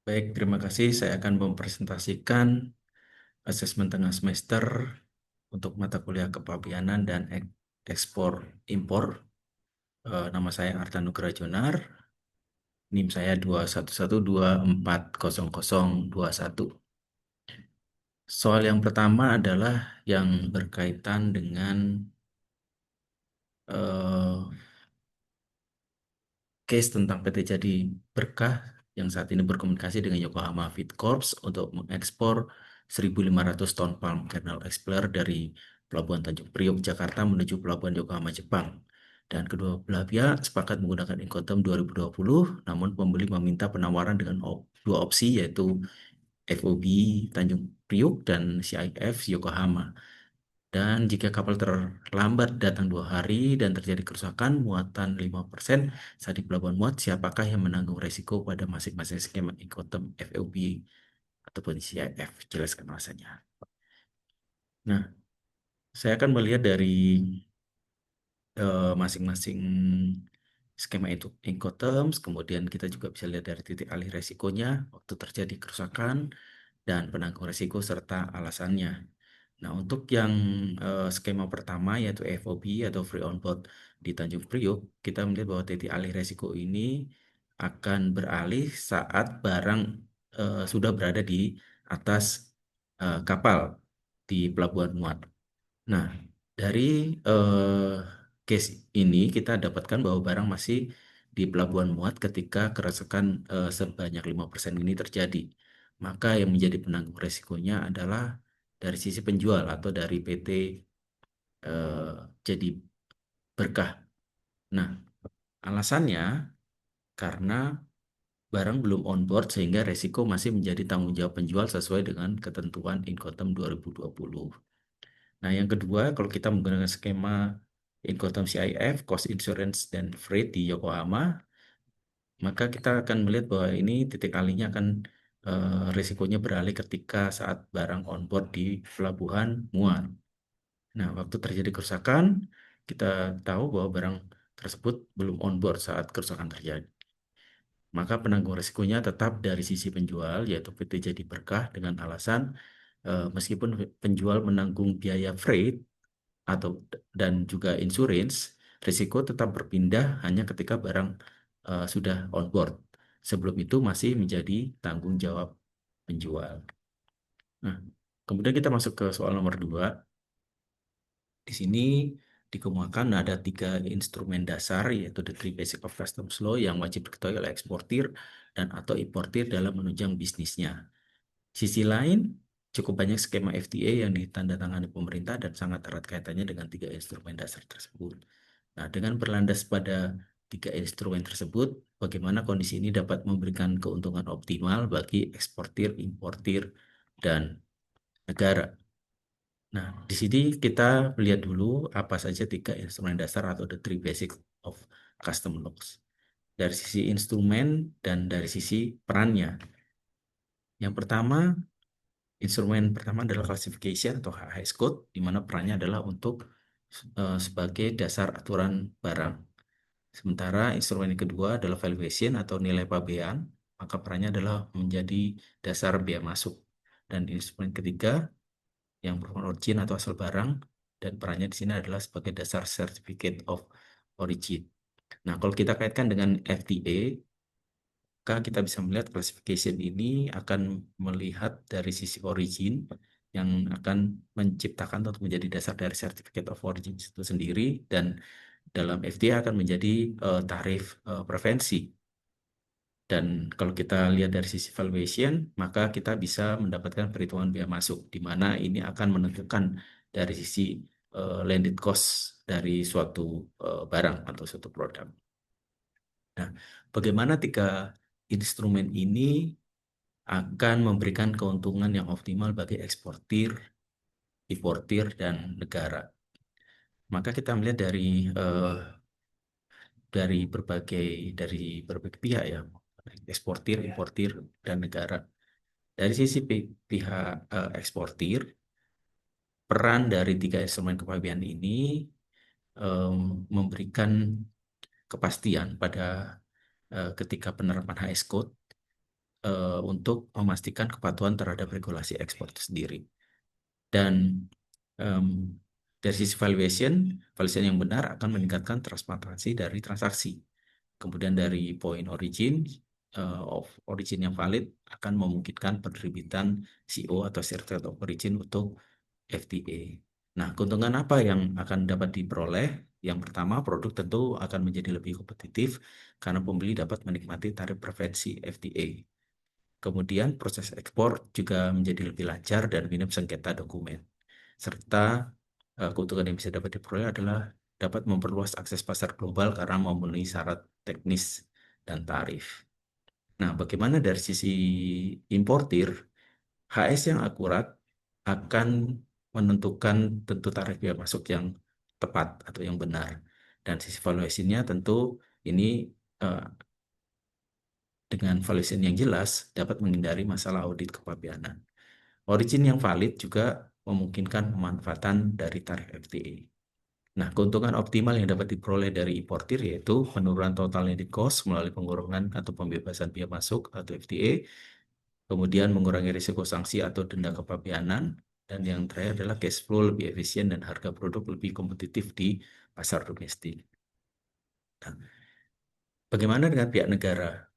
Baik, terima kasih. Saya akan mempresentasikan asesmen tengah semester untuk mata kuliah kepabianan dan ekspor impor. Nama saya Arta Nugraha Jonar, NIM saya 211240021. Soal yang pertama adalah yang berkaitan dengan eh, case tentang PT Jadi Berkah yang saat ini berkomunikasi dengan Yokohama Feed Corps untuk mengekspor 1.500 ton palm kernel explorer dari Pelabuhan Tanjung Priok, Jakarta menuju Pelabuhan Yokohama, Jepang. Dan kedua belah pihak sepakat menggunakan Incoterm 2020, namun pembeli meminta penawaran dengan dua opsi, yaitu FOB Tanjung Priok dan CIF Yokohama. Dan jika kapal terlambat datang 2 hari dan terjadi kerusakan muatan 5% saat di pelabuhan muat, siapakah yang menanggung resiko pada masing-masing skema Incoterm FOB ataupun CIF? Jelaskan alasannya. Nah, saya akan melihat dari masing-masing skema itu Incoterms, kemudian kita juga bisa lihat dari titik alih resikonya, waktu terjadi kerusakan, dan penanggung resiko serta alasannya. Nah, untuk yang skema pertama yaitu FOB atau Free On Board di Tanjung Priok, kita melihat bahwa titik alih resiko ini akan beralih saat barang sudah berada di atas kapal di pelabuhan muat. Nah, dari case ini kita dapatkan bahwa barang masih di pelabuhan muat ketika kerusakan sebanyak 5% ini terjadi. Maka yang menjadi penanggung resikonya adalah dari sisi penjual atau dari PT eh, Jadi Berkah. Nah, alasannya karena barang belum on board sehingga resiko masih menjadi tanggung jawab penjual sesuai dengan ketentuan Incoterm 2020. Nah, yang kedua, kalau kita menggunakan skema Incoterm CIF, Cost Insurance dan Freight di Yokohama, maka kita akan melihat bahwa ini titik alihnya akan risikonya beralih ketika saat barang on board di pelabuhan muat. Nah, waktu terjadi kerusakan, kita tahu bahwa barang tersebut belum on board saat kerusakan terjadi. Maka penanggung risikonya tetap dari sisi penjual, yaitu PT Jadi Berkah dengan alasan meskipun penjual menanggung biaya freight atau dan juga insurance, risiko tetap berpindah hanya ketika barang sudah on board. Sebelum itu masih menjadi tanggung jawab penjual. Nah, kemudian kita masuk ke soal nomor 2. Di sini dikemukakan ada 3 instrumen dasar, yaitu the three basic of customs law yang wajib diketahui oleh eksportir dan atau importir dalam menunjang bisnisnya. Sisi lain, cukup banyak skema FTA yang ditandatangani pemerintah dan sangat erat kaitannya dengan 3 instrumen dasar tersebut. Nah, dengan berlandas pada 3 instrumen tersebut, bagaimana kondisi ini dapat memberikan keuntungan optimal bagi eksportir, importir, dan negara. Nah, di sini kita lihat dulu apa saja 3 instrumen dasar atau the three basic of custom laws. Dari sisi instrumen dan dari sisi perannya. Yang pertama, instrumen pertama adalah classification atau HHS code, di mana perannya adalah untuk sebagai dasar aturan barang. Sementara instrumen yang kedua adalah valuation atau nilai pabean, maka perannya adalah menjadi dasar bea masuk. Dan instrumen ketiga yang merupakan origin atau asal barang, dan perannya di sini adalah sebagai dasar certificate of origin. Nah, kalau kita kaitkan dengan FTA, maka kita bisa melihat classification ini akan melihat dari sisi origin yang akan menciptakan atau menjadi dasar dari certificate of origin itu sendiri, dan dalam FTA akan menjadi tarif preferensi. Dan kalau kita lihat dari sisi valuation, maka kita bisa mendapatkan perhitungan biaya masuk, di mana ini akan menentukan dari sisi landed cost dari suatu barang atau suatu produk. Nah, bagaimana 3 instrumen ini akan memberikan keuntungan yang optimal bagi eksportir, importir, dan negara? Maka kita melihat dari berbagai pihak ya, eksportir, importir, dan negara. Dari sisi pihak eksportir, peran dari 3 instrumen kepabeanan ini memberikan kepastian pada ketika penerapan HS Code untuk memastikan kepatuhan terhadap regulasi ekspor itu sendiri. Dan em, dari sisi valuation, valuation yang benar akan meningkatkan transparansi dari transaksi. Kemudian dari point origin, of origin yang valid akan memungkinkan penerbitan CO atau Certificate of Origin untuk FTA. Nah, keuntungan apa yang akan dapat diperoleh? Yang pertama, produk tentu akan menjadi lebih kompetitif karena pembeli dapat menikmati tarif preferensi FTA. Kemudian proses ekspor juga menjadi lebih lancar dan minim sengketa dokumen. Serta keuntungan yang bisa dapat diperoleh adalah dapat memperluas akses pasar global karena memenuhi syarat teknis dan tarif. Nah, bagaimana dari sisi importir? HS yang akurat akan menentukan tentu tarif biaya masuk yang tepat atau yang benar. Dan sisi valuasinya tentu ini eh, dengan valuation yang jelas dapat menghindari masalah audit kepabeanan. Origin yang valid juga memungkinkan pemanfaatan dari tarif FTA. Nah, keuntungan optimal yang dapat diperoleh dari importir yaitu penurunan total landed cost melalui pengurangan atau pembebasan biaya masuk atau FTA, kemudian mengurangi risiko sanksi atau denda kepabeanan, dan yang terakhir adalah cash flow lebih efisien dan harga produk lebih kompetitif di pasar domestik. Nah, bagaimana dengan pihak negara?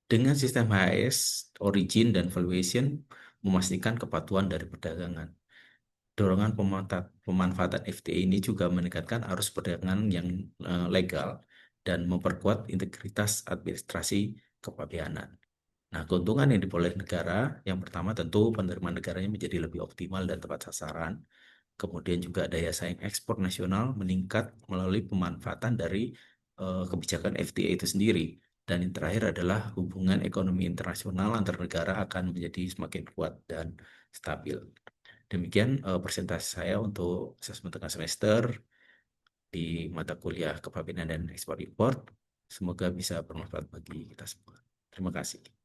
Dengan sistem HAS, origin, dan valuation memastikan kepatuhan dari perdagangan. Dorongan pemanfaatan FTA ini juga meningkatkan arus perdagangan yang legal dan memperkuat integritas administrasi kepabeanan. Nah, keuntungan yang diperoleh negara, yang pertama tentu penerimaan negaranya menjadi lebih optimal dan tepat sasaran. Kemudian juga daya saing ekspor nasional meningkat melalui pemanfaatan dari kebijakan FTA itu sendiri. Dan yang terakhir adalah hubungan ekonomi internasional antar negara akan menjadi semakin kuat dan stabil. Demikian presentasi saya untuk asesmen tengah semester di mata kuliah Kepabeanan dan Ekspor Impor. Semoga bisa bermanfaat bagi kita semua. Terima kasih.